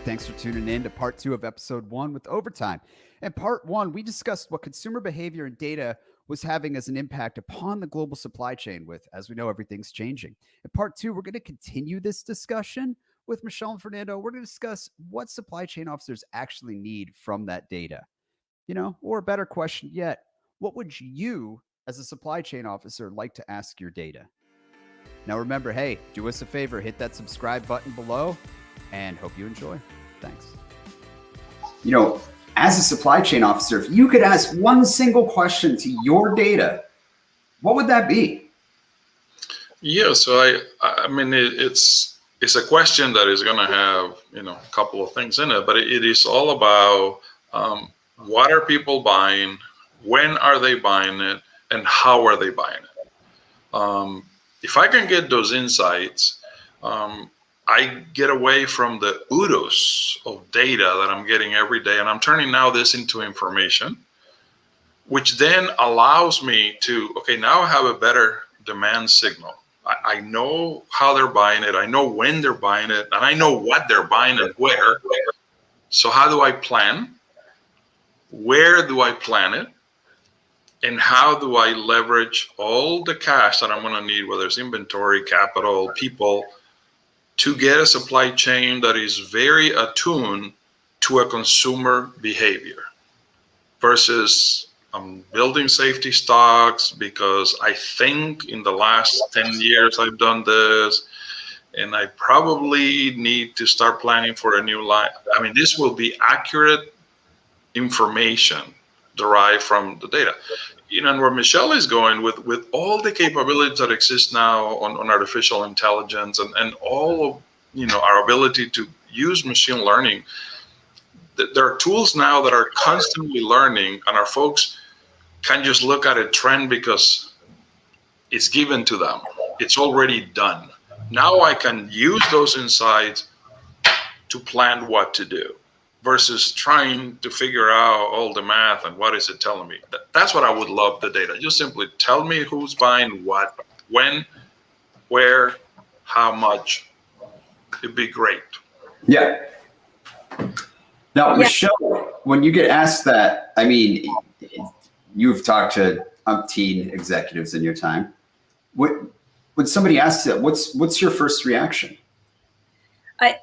Thanks for tuning in to part 2 of episode 1 with Overtime. In part 1, we discussed what consumer behavior and data was having as an impact upon the global supply chain with, as we know, everything's changing. In part 2, we're going to continue this discussion with Michelle and Fernando. We're going to discuss what supply chain officers actually need from that data. Or a better question yet, what would you, as a supply chain officer, like to ask your data? Now remember, hey, do us a favor, hit that subscribe button below, and hope you enjoy. Thanks. As a supply chain officer, if you could ask one single question to your data, what would that be? Yeah, so I mean, it's a question that is going to have, a couple of things in it, but it is all about what are people buying, when are they buying it, and how are they buying it? If I can get those insights, I get away from the oodles of data that I'm getting every day, and I'm turning now this into information, which then allows me to, okay, now I have a better demand signal. I know how they're buying it, I know when they're buying it, and I know what they're buying and where. So how do I plan? Where do I plan it? And how do I leverage all the cash that I'm going to need, whether it's inventory, capital, people, to get a supply chain that is very attuned to a consumer behavior versus building safety stocks because I think in the last 10 years I've done this and I probably need to start planning for a new line. I mean, this will be accurate information derived from the data. And where Michelle is going with all the capabilities that exist now on artificial intelligence and all of our ability to use machine learning, there are tools now that are constantly learning, and our folks can just look at a trend because it's given to them. It's already done. Now I can use those insights to plan what to do, versus trying to figure out all the math and what is it telling me. That's what I would love the data. Just simply tell me who's buying what, when, where, how much. It'd be great. Yeah. Now, Michelle, when you get asked that, I mean, you've talked to umpteen executives in your time. When somebody asks that, what's your first reaction?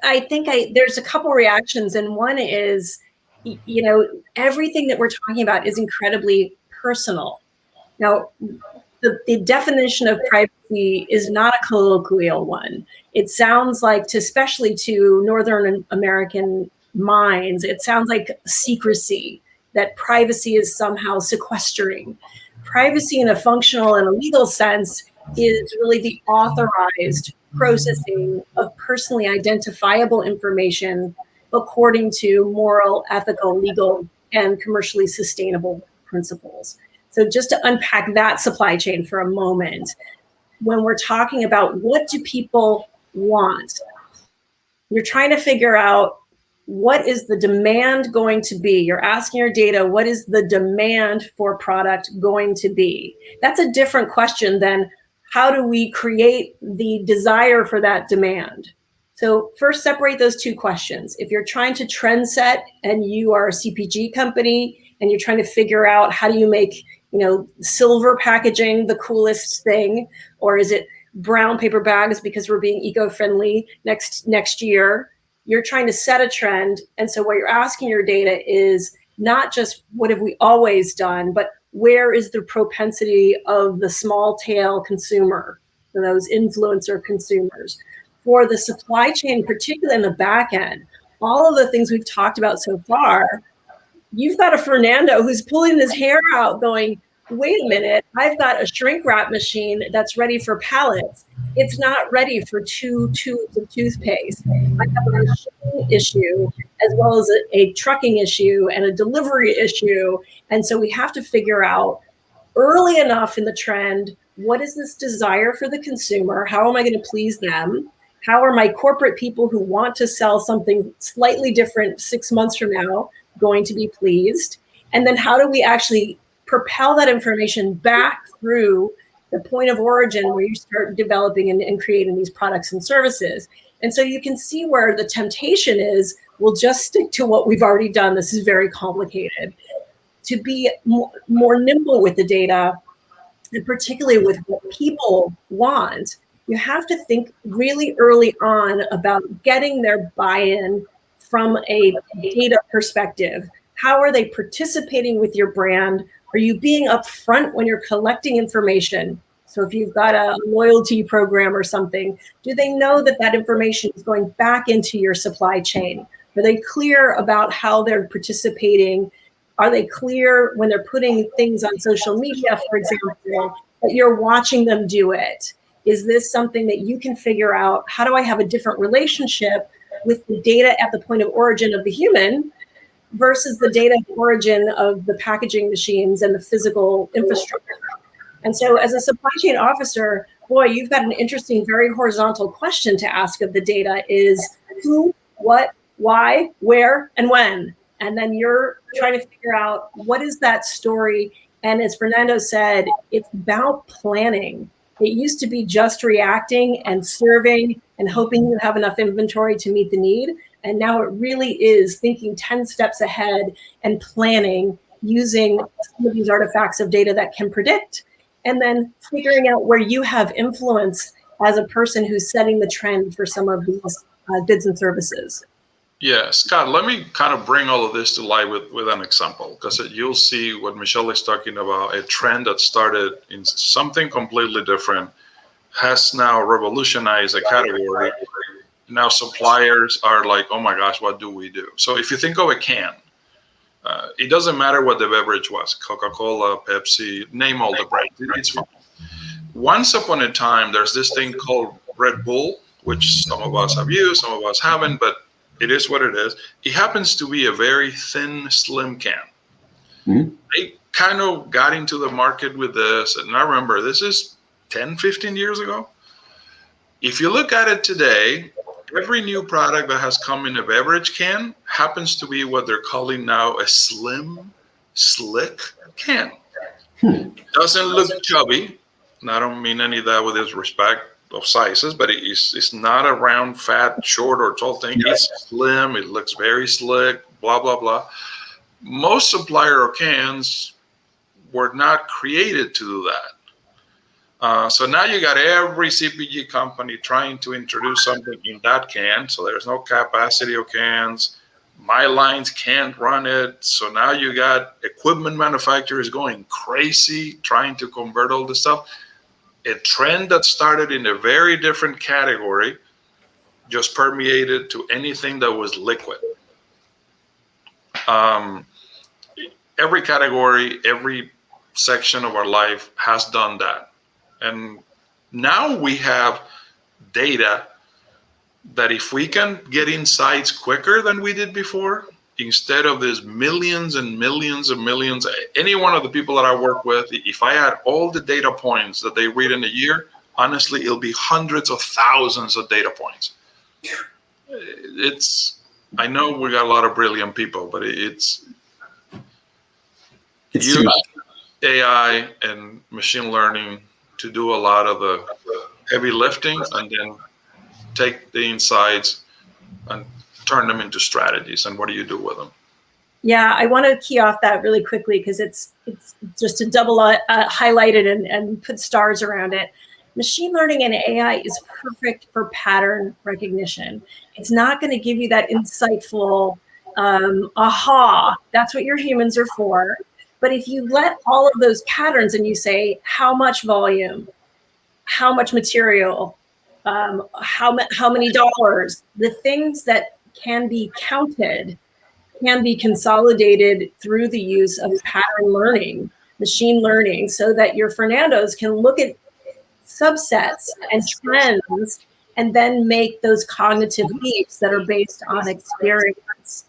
I think there's a couple reactions, and one is, everything that we're talking about is incredibly personal. Now, the definition of privacy is not a colloquial one. It sounds like, especially to Northern American minds, it sounds like secrecy, that privacy is somehow sequestering. Privacy in a functional and a legal sense is really the authorized processing of personally identifiable information according to moral, ethical, legal, and commercially sustainable principles. So just to unpack that supply chain for a moment, when we're talking about what do people want, you're trying to figure out what is the demand going to be. You're asking your data, what is the demand for product going to be? That's a different question than how do we create the desire for that demand? So first, separate those two questions. If you're trying to trend set and you are a CPG company and you're trying to figure out how do you make, silver packaging the coolest thing, or is it brown paper bags because we're being eco-friendly next year, you're trying to set a trend. And so what you're asking your data is not just what have we always done, but where is the propensity of the small tail consumer, for those influencer consumers? For the supply chain, particularly in the back end, all of the things we've talked about so far, you've got a Fernando who's pulling his hair out going, wait a minute, I've got a shrink wrap machine that's ready for pallets. It's not ready for 2 tubes of toothpaste. I have a machine issue as well as a trucking issue and a delivery issue. And so we have to figure out early enough in the trend, what is this desire for the consumer? How am I going to please them? How are my corporate people who want to sell something slightly different 6 months from now going to be pleased? And then how do we actually propel that information back through the point of origin where you start developing and creating these products and services? And so you can see where the temptation is we'll just stick to what we've already done. This is very complicated. To be more nimble with the data, and particularly with what people want, you have to think really early on about getting their buy-in from a data perspective. How are they participating with your brand? Are you being upfront when you're collecting information? So if you've got a loyalty program or something, do they know that that information is going back into your supply chain? Are they clear about how they're participating? Are they clear when they're putting things on social media, for example, that you're watching them do it? Is this something that you can figure out? How do I have a different relationship with the data at the point of origin of the human versus the data origin of the packaging machines and the physical infrastructure? And so as a supply chain officer, boy, you've got an interesting, very horizontal question to ask of the data is who, what, why, where, and when? And then you're trying to figure out what is that story. And as Fernando said, it's about planning. It used to be just reacting and serving and hoping you have enough inventory to meet the need. And now it really is thinking 10 steps ahead and planning using some of these artifacts of data that can predict, and then figuring out where you have influence as a person who's setting the trend for some of these goods and services. Yeah, Scott, let me kind of bring all of this to life with an example, because you'll see what Michelle is talking about, a trend that started in something completely different, has now revolutionized a category. Now suppliers are like, oh my gosh, what do we do? So if you think of a can, it doesn't matter what the beverage was, Coca-Cola, Pepsi, name all the brands, it's fine. Once upon a time, there's this thing called Red Bull, which some of us have used, some of us haven't, but it is what it is. It happens to be a very thin, slim can. Mm-hmm. They kind of got into the market with this, and I remember this is 10, 15 years ago. If you look at it today, every new product that has come in a beverage can happens to be what they're calling now a slim, slick can. Doesn't look chubby. And I don't mean any of that with disrespect of sizes, but it's not a round, fat, short, or tall thing. Yeah. It's slim. It looks very slick, blah, blah, blah. Most supplier cans were not created to do that. So now you got every CPG company trying to introduce something in that can. So there's no capacity of cans. My lines can't run it. So now you got equipment manufacturers going crazy trying to convert all this stuff. A trend that started in a very different category just permeated to anything that was liquid. Every category, every section of our life has done that. And now we have data that if we can get insights quicker than we did before, instead of these millions and millions and millions, any one of the people that I work with, if I add all the data points that they read in a year, honestly, it'll be hundreds of thousands of data points. I know we got a lot of brilliant people, but it's use AI and machine learning to do a lot of the heavy lifting and then take the insights and turn them into strategies. And what do you do with them? Yeah, I want to key off that really quickly because it's just to double highlight it and put stars around it. Machine learning and AI is perfect for pattern recognition. It's not going to give you that insightful aha. That's what your humans are for. But if you let all of those patterns and you say how much volume, how much material, how many dollars, the things that can be counted can be consolidated through the use of pattern learning, machine learning, so that your Fernandos can look at subsets and trends and then make those cognitive leaps that are based on experience.